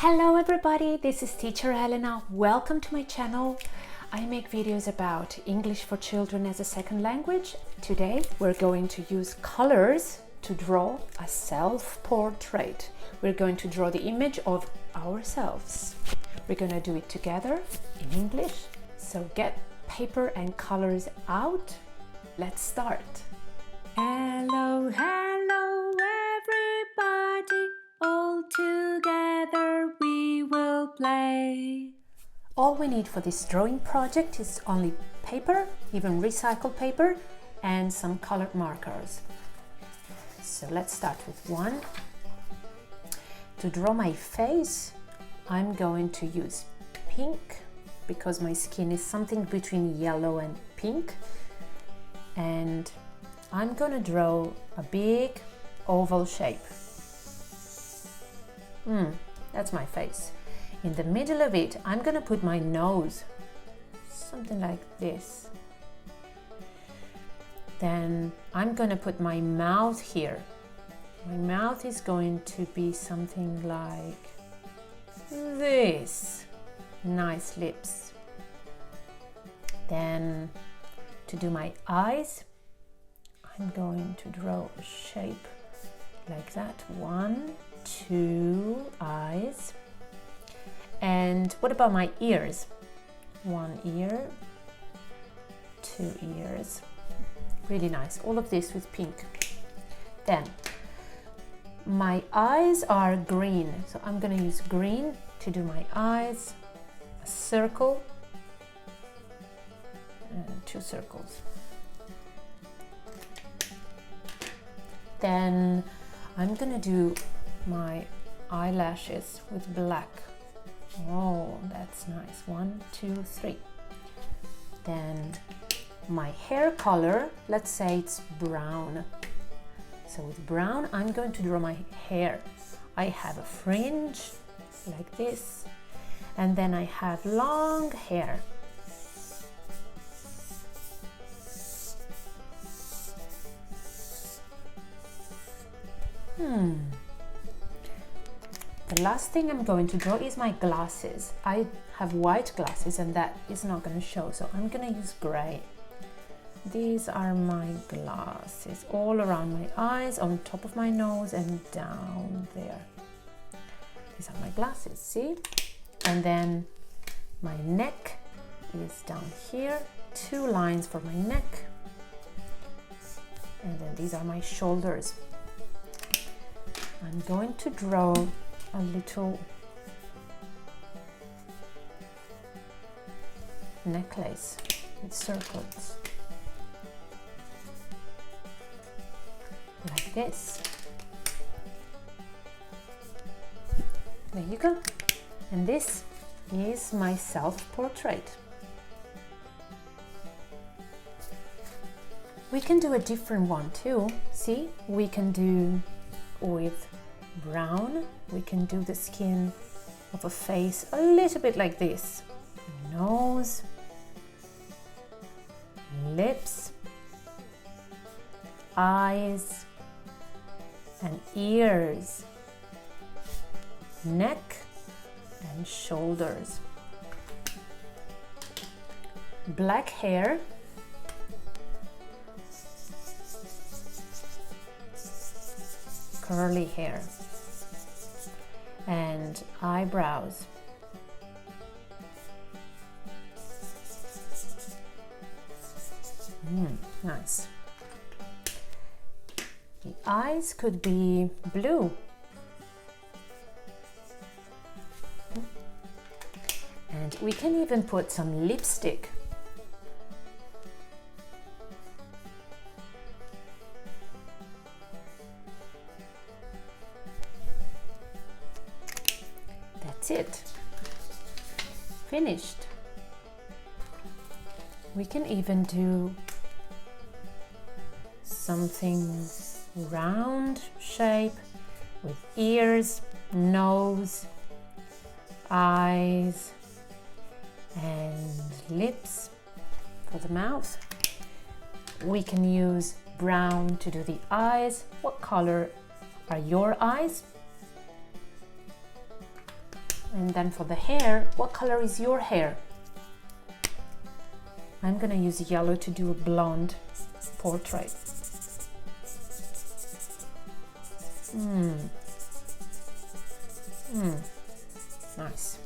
Hello everybody, this is teacher Elena. Welcome to my channel. I make videos about English for children as a second language. Today we're going to use colors to draw a self-portrait. We're going to draw the image of ourselves. We're going to do it together in English. So get paper and colors out. Let's start. Hello, hello everybody. All together we will play. All we need for this drawing project is only paper, even recycled paper, and some colored markers. So let's start with one. To draw my face, I'm going to use pink because my skin is something between yellow and pink. And I'm going to draw a big oval shape. That's my face. In the middle of it, I'm gonna put my nose, something like this. Then I'm gonna put my mouth here. My mouth is going to be something like this. Nice lips. Then to do my eyes, I'm going to draw a shape like that. 1, 2 eyes. And what about my ears? 1 ear, 2 ears. Really nice. All of this with pink. Then my eyes are green, so I'm going to use green to do my eyes. A circle and 2 circles. Then I'm going to do my eyelashes with black. Oh, that's nice. 1, 2, 3. Then my hair color, let's say it's brown. So with brown, I'm going to draw my hair. I have a fringe like this, and then I have long hair. The last thing I'm going to draw is my glasses. I have white glasses and that is not going to show, so I'm going to use gray. These are my glasses all around my eyes, on top of my nose and down there. These are my glasses, see? And then my neck is down here, 2 lines for my neck. And then these are my shoulders. I'm going to draw a little necklace with circles like this. There you go. And this is my self-portrait. We can do a different one too. See, we can do with brown. We can do the skin of a face a little bit like this. Nose, lips, eyes and ears, neck and shoulders. Black hair, curly hair, and eyebrows. Nice. The eyes could be blue. And we can even put some lipstick. That's it. Finished. We can even do something round shape with ears, nose, eyes and lips for the mouth. We can use brown to do the eyes. What color are your eyes? And then for the hair, what color is your hair? I'm gonna use yellow to do a blonde portrait. Nice.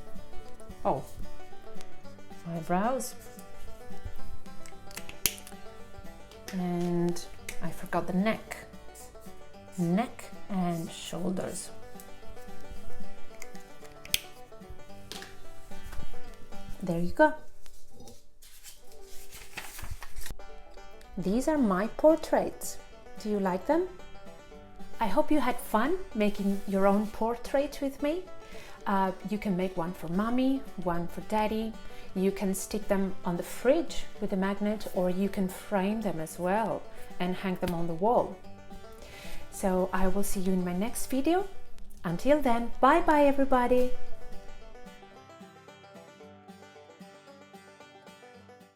Oh, eyebrows. And I forgot the neck. Neck and shoulders. There you go. These are my portraits. Do you like them? I hope you had fun making your own portrait with me. You can make one for mommy, one for daddy. You can stick them on the fridge with a magnet, or you can frame them as well and hang them on the wall. So I will see you in my next video. Until then, bye bye everybody.